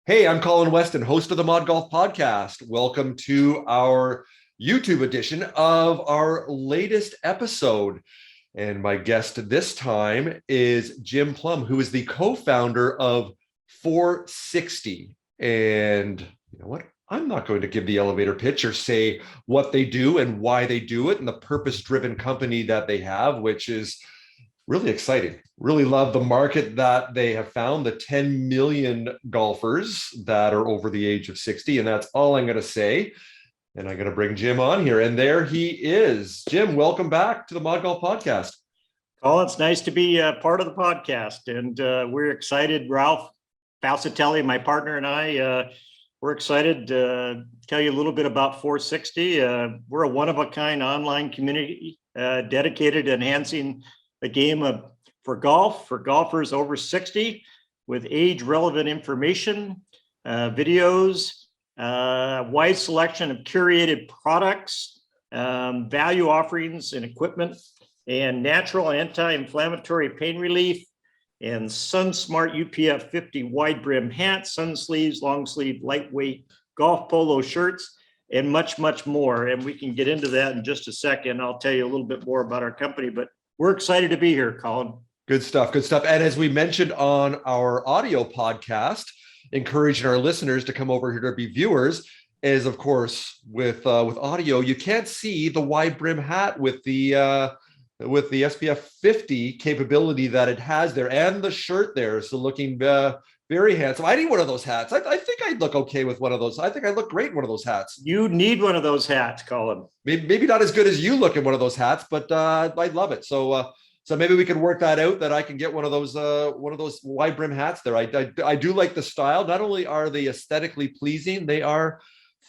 Hey, I'm Colin Weston, host of the Mod Golf Podcast. Welcome to our YouTube edition of our latest episode. And my guest this time is Jim Plumb, who is the co-founder of FORE. And you know what? I'm not going to give the elevator pitch or say what they do and why they do it and the purpose-driven company that they have, which is really exciting. Really love the market that they have found, the 10 million golfers that are over the age of 60. And that's all I'm going to say. And I'm going to bring Jim on here. And there he is. Jim, welcome back to the Mod Golf Podcast. Colin, it's nice to be part of the podcast. And we're excited. Ralph Falsatelli, my partner, and we're excited to tell you a little bit about FORE. We're a one-of-a-kind online community dedicated to enhancing the game for golf, for golfers over 60, with age-relevant information, videos, wide selection of curated products, value offerings and equipment, and natural anti-inflammatory pain relief, and SunSmart UPF 50 wide brim hats, sun sleeves, long sleeve, lightweight golf polo shirts, and much, much more. And we can get into that in just a second. I'll tell you a little bit more about our company, but we're excited to be here, Colin. Good stuff. Good stuff. And as we mentioned on our audio podcast, encouraging our listeners to come over here to be viewers, is of course with audio, you can't see the wide brim hat with the SPF 50 capability that it has there, and the shirt there. So looking very handsome. I need one of those hats. I think I'd look okay with one of those. I think I look great in one of those hats. You need one of those hats, Colin. Maybe not as good as you look in one of those hats, but I love it. So maybe we can work that out, that I can get one of those wide brim hats there. I do like the style. Not only are they aesthetically pleasing, they are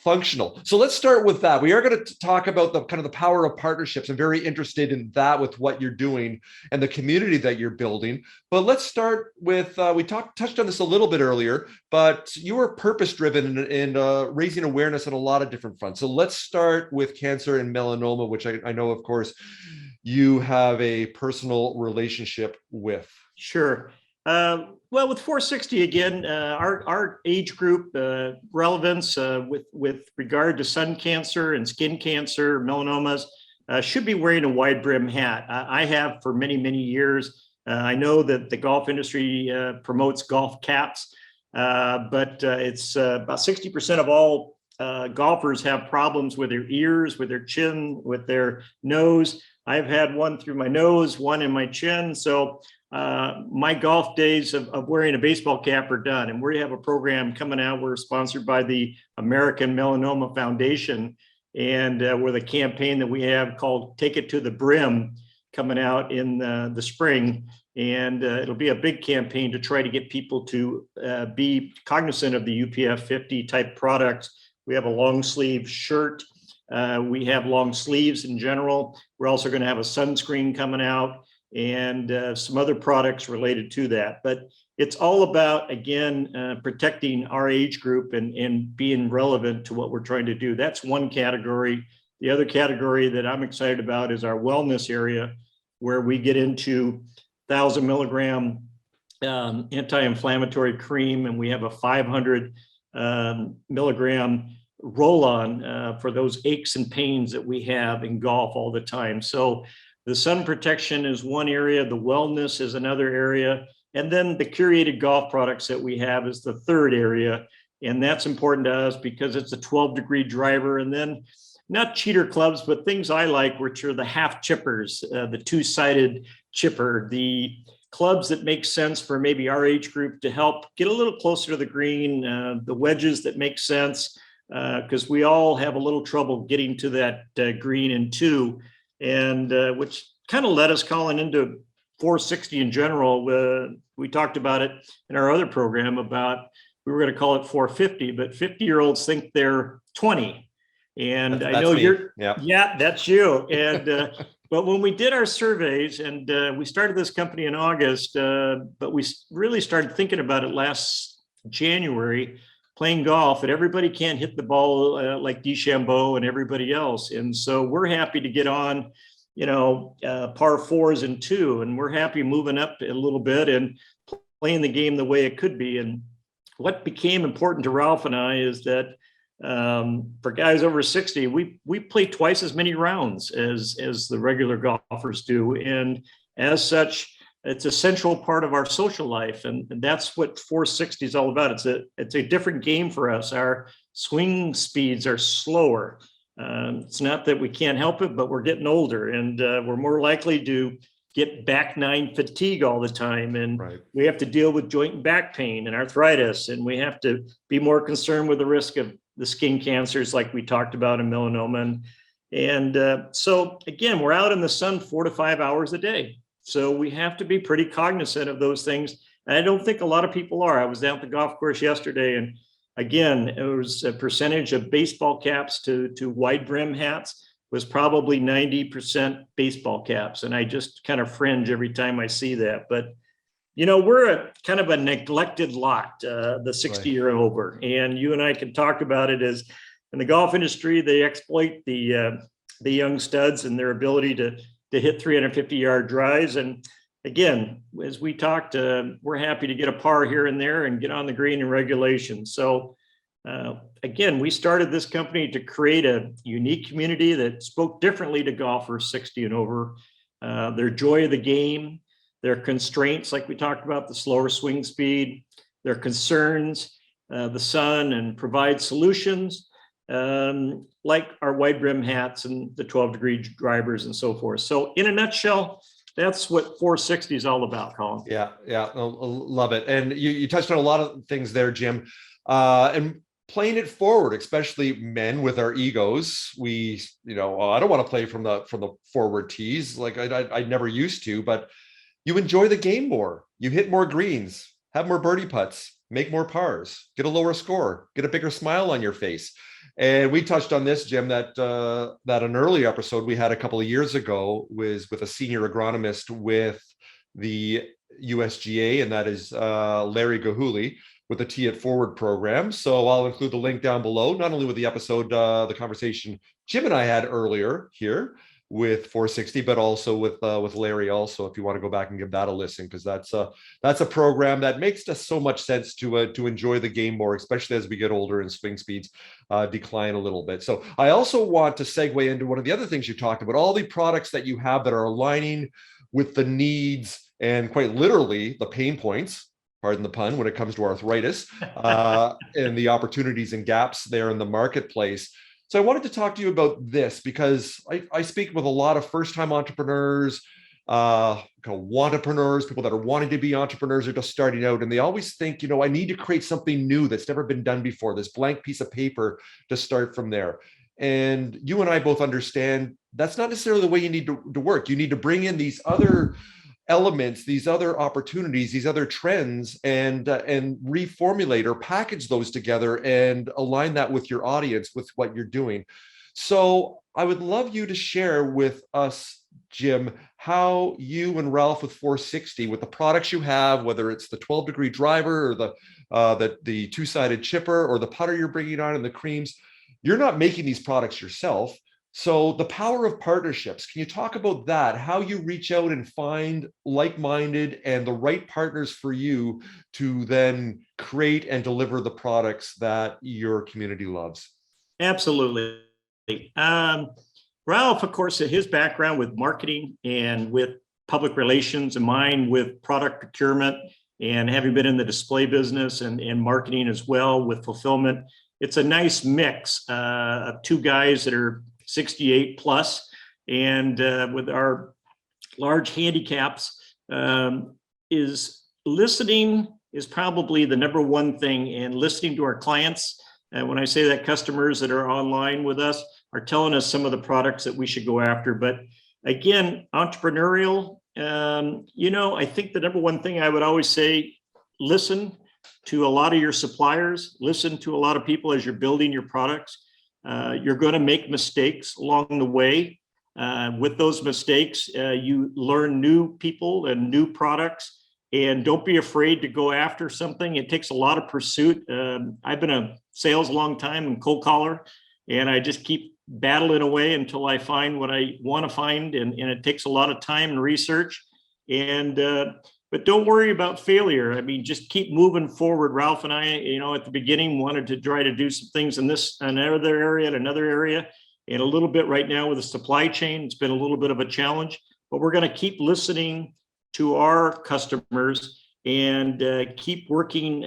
functional. So let's start with that. We are going to talk about the kind of the power of partnerships. I'm very interested in that with what you're doing and the community that you're building. But let's start with, we touched on this a little bit earlier, but you are purpose-driven in raising awareness on a lot of different fronts. So let's start with cancer and melanoma, which I know, of course, you have a personal relationship with. Sure. Well, with FORE again, our age group relevance with regard to sun cancer and skin cancer, melanomas, should be wearing a wide brim hat. I have for many, many years. I know that the golf industry promotes golf caps, but it's about 60% of all golfers have problems with their ears, with their chin, with their nose. I've had one through my nose, one in my chin. So my golf days of wearing a baseball cap are done. And we have a program coming out. We're sponsored by the American Melanoma Foundation. And with a campaign that we have called Take It to the Brim coming out in the spring. And it'll be a big campaign to try to get people to be cognizant of the UPF 50 type products. We have a long sleeve shirt. We have long sleeves in general. We're also going to have a sunscreen coming out and some other products related to that. But it's all about, again, protecting our age group and being relevant to what we're trying to do. That's one category. The other category that I'm excited about is our wellness area, where we get into 1,000 milligram anti-inflammatory cream, and we have a 500 milligram roll-on for those aches and pains that we have in golf all the time. So the sun protection is one area, the wellness is another area, and then the curated golf products that we have is the third area. And that's important to us because it's a 12-degree driver. And then not cheater clubs, but things I like, which are the half chippers, the two-sided chipper, the clubs that make sense for maybe our age group to help get a little closer to the green, the wedges that make sense, because we all have a little trouble getting to that green in two, and which kind of led us, Colin, into FORE in general. We talked about it in our other program about, we were going to call it 450, but 50-year-olds think they're 20. And that's I know you're, yeah, that's you. And but when we did our surveys, and we started this company in August, but we really started thinking about it last January, playing golf, and everybody can't hit the ball like DeChambeau and everybody else. And so we're happy to get on, par fours and two, and we're happy moving up a little bit and playing the game the way it could be. And what became important to Ralph and I is that for guys over 60, we play twice as many rounds as the regular golfers do. And as such, it's a central part of our social life. And that's what 460 is all about. It's a different game for us. Our swing speeds are slower. It's not that we can't help it, but we're getting older, and we're more likely to get back nine fatigue all the time. And we have to deal with joint and back pain and arthritis. And we have to be more concerned with the risk of the skin cancers like we talked about in melanoma. And so again, we're out in the sun 4 to 5 hours a day. So we have to be pretty cognizant of those things. And I don't think a lot of people are. I was down at the golf course yesterday, and again, it was a percentage of baseball caps to wide brim hats was probably 90% baseball caps. And I just kind of fringe every time I see that. But, you know, we're a kind of a neglected lot, the 60 and over. And you and I can talk about it as in the golf industry, they exploit the young studs and their ability to hit 350-yard drives. And again, as we talked, we're happy to get a par here and there and get on the green in regulation. So again, we started this company to create a unique community that spoke differently to golfers 60 and over. Their joy of the game, their constraints, like we talked about, the slower swing speed, their concerns, the sun, and provide solutions like our wide brim hats and the 12-degree drivers and so forth. So in a nutshell, that's what 460 is all about, Colin. Yeah, love it. And you touched on a lot of things there, Jim. And playing it forward, especially men with our egos. I don't want to play from the forward tees like I never used to, but you enjoy the game more. You hit more greens, have more birdie putts, make more pars, get a lower score, get a bigger smile on your face. And we touched on this, Jim, that an early episode we had a couple of years ago was with a senior agronomist with the USGA, and that is Larry Gahuli with the Tee It Forward program. So I'll include the link down below, not only with the episode, the conversation Jim and I had earlier here with 460, but also with Larry also, if you want to go back and give that a listen, because that's a program that makes us so much sense to enjoy the game more, especially as we get older and swing speeds decline a little bit. So I also want to segue into one of the other things you talked about, all the products that you have that are aligning with the needs and quite literally the pain points, pardon the pun, when it comes to arthritis and the opportunities and gaps there in the marketplace. So I wanted to talk to you about this because I speak with a lot of first-time entrepreneurs, wantrepreneurs, people that are wanting to be entrepreneurs or just starting out, and they always think, I need to create something new that's never been done before, this blank piece of paper to start from there. And you and I both understand that's not necessarily the way you need to work. You need to bring in these other elements, these other opportunities, these other trends, and reformulate or package those together and align that with your audience, with what you're doing. So I would love you to share with us, Jim, how you and Ralph with 460, with the products you have, whether it's the 12-degree driver or the two-sided chipper or the putter you're bringing on and the creams, you're not making these products yourself. So the power of partnerships, can you talk about that? How you reach out and find like-minded and the right partners for you to then create and deliver the products that your community loves? Absolutely. Ralph, of course, his background with marketing and with public relations, and mine with product procurement, and having been in the display business and marketing as well with fulfillment, it's a nice mix of two guys that are 68 plus, and with our large handicaps, is listening is probably the number one thing, and listening to our clients. And when I say that, customers that are online with us are telling us some of the products that we should go after. But again, entrepreneurial, I think the number one thing I would always say, listen to a lot of your suppliers, listen to a lot of people as you're building your products. You're going to make mistakes along the way. With those mistakes, you learn new people and new products, and don't be afraid to go after something. It takes a lot of pursuit. I've been in sales a long time and cold collar, and I just keep battling away until I find what I want to find. And it takes a lot of time and research. And but don't worry about failure. I mean, just keep moving forward. Ralph and I, at the beginning wanted to try to do some things in another area, and a little bit right now with the supply chain. It's been a little bit of a challenge, but we're going to keep listening to our customers and keep working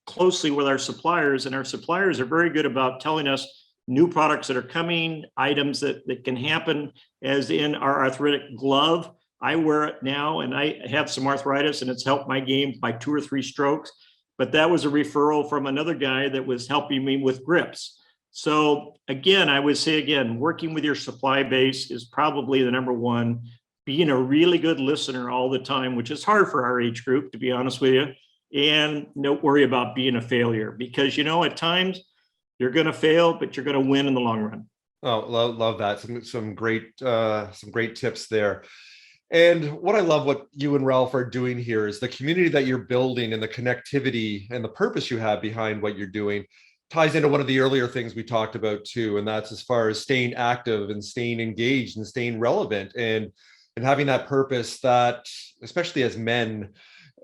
closely with our suppliers. And our suppliers are very good about telling us new products that are coming, items that can happen, as in our arthritic glove. I wear it now and I have some arthritis and it's helped my game by 2 or 3 strokes, but that was a referral from another guy that was helping me with grips. So again, I would say working with your supply base is probably the number one. Being a really good listener all the time, which is hard for our age group, to be honest with you. And don't worry about being a failure, because at times you're going to fail, but you're going to win in the long run. Oh, love that. Some great tips there. And what I love what you and Ralph are doing here is the community that you're building and the connectivity and the purpose you have behind what you're doing ties into one of the earlier things we talked about too. And that's as far as staying active and staying engaged and staying relevant and having that purpose that, especially as men,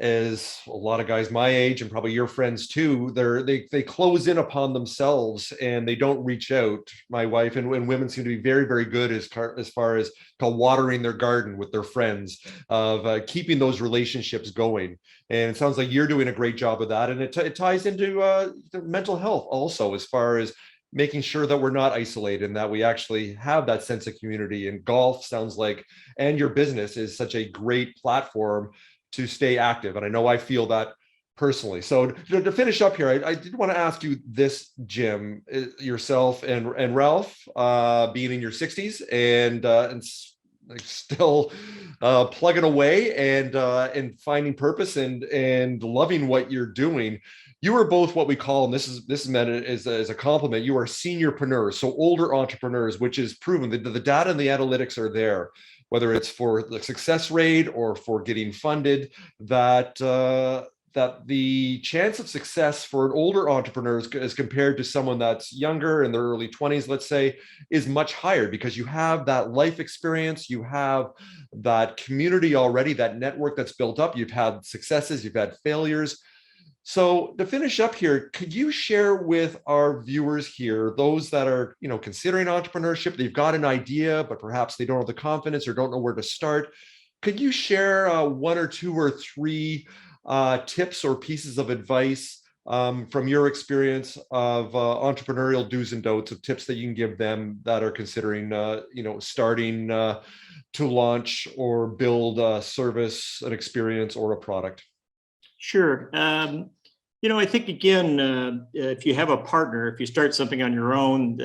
as a lot of guys my age and probably your friends too, they close in upon themselves and they don't reach out. My wife and women seem to be very, very good as far as watering their garden with their friends, of keeping those relationships going. And it sounds like you're doing a great job of that. And it ties into mental health also, as far as making sure that we're not isolated and that we actually have that sense of community. And golf sounds like, and your business is such a great platform to stay active. And I know I feel that personally. So to finish up here, I did want to ask you this, Jim, yourself and Ralph, being in your 60s and still plugging away and finding purpose and loving what you're doing. You are both what we call, and this is meant as a compliment, you are senior-preneurs, so older entrepreneurs, which is proven that the data and the analytics are there, whether it's for the success rate or for getting funded, that the chance of success for an older entrepreneur as compared to someone that's younger in their early 20s, let's say, is much higher, because you have that life experience, you have that community already, that network that's built up, you've had successes, you've had failures. So to finish up here, could you share with our viewers here, those that are, considering entrepreneurship, they've got an idea, but perhaps they don't have the confidence or don't know where to start. Could you share 1 or 2 or 3 tips or pieces of advice from your experience of entrepreneurial do's and don'ts, of tips that you can give them that are considering, starting to launch or build a service, an experience, or a product? Sure. I think, again, if you have a partner, if you start something on your own,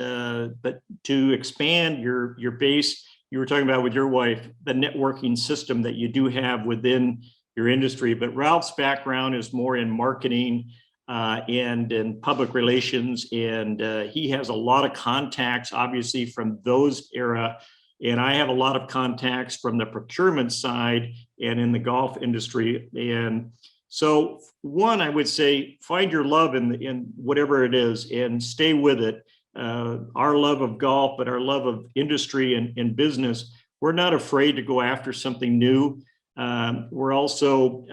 but to expand your base, you were talking about with your wife, the networking system that you do have within your industry. But Ralph's background is more in marketing and in public relations. And he has a lot of contacts, obviously, from those era. And I have a lot of contacts from the procurement side and in the golf industry. And so one, I would say, find your love in whatever it is and stay with it. Our love of golf, but our love of industry and business, we're not afraid to go after something new. We're also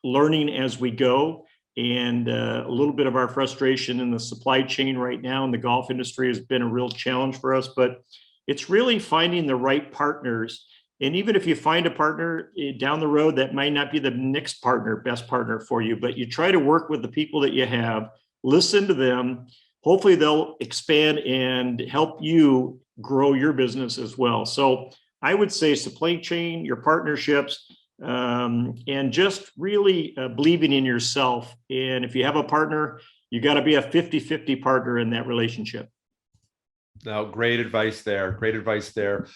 learning as we go. And a little bit of our frustration in the supply chain right now in the golf industry has been a real challenge for us. But it's really finding the right partners. And even if you find a partner down the road, that might not be the next best partner for you, but you try to work with the people that you have, listen to them. Hopefully they'll expand and help you grow your business as well. So I would say supply chain, your partnerships, and just really believing in yourself. And if you have a partner, you got to be a 50-50 partner in that relationship. Now, great advice there. Great advice there.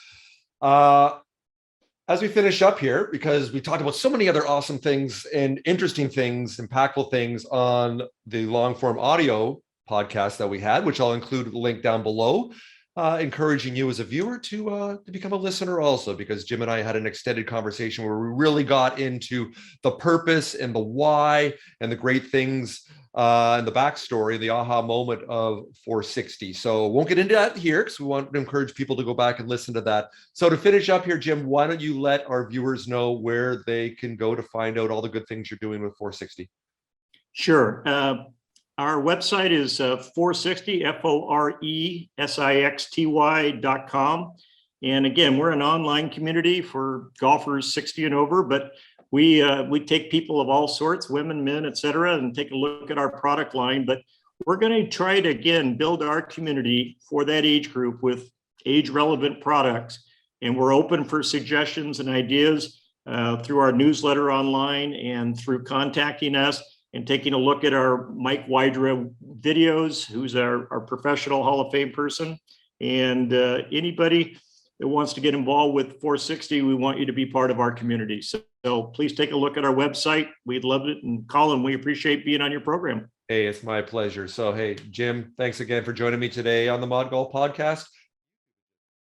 As we finish up here, because we talked about so many other awesome things and interesting things, impactful things on the long form audio podcast that we had, which I'll include a link down below, encouraging you as a viewer to become a listener also, because Jim and I had an extended conversation where we really got into the purpose and the why and the great things and the backstory, the aha moment of 460. So won't get into that here because we want to encourage people to go back and listen to that. So to finish up here, Jim, why don't you let our viewers know where they can go to find out all the good things you're doing with 460? Sure. Our website is 460, FORESIXTY.com. And again, we're an online community for golfers 60 and over, but we take people of all sorts, women, men, et cetera, and take a look at our product line. But we're going to try to, again, build our community for that age group with age relevant products. And we're open for suggestions and ideas through our newsletter online and through contacting us and taking a look at our Mike Wydra videos, who's our professional Hall of Fame person. And anybody that wants to get involved with 460, we want you to be part of our community. So please take a look at our website. We'd love it. And Colin, we appreciate being on your program. Hey, it's my pleasure. So, hey, Jim, thanks again for joining me today on the Mod Golf Podcast.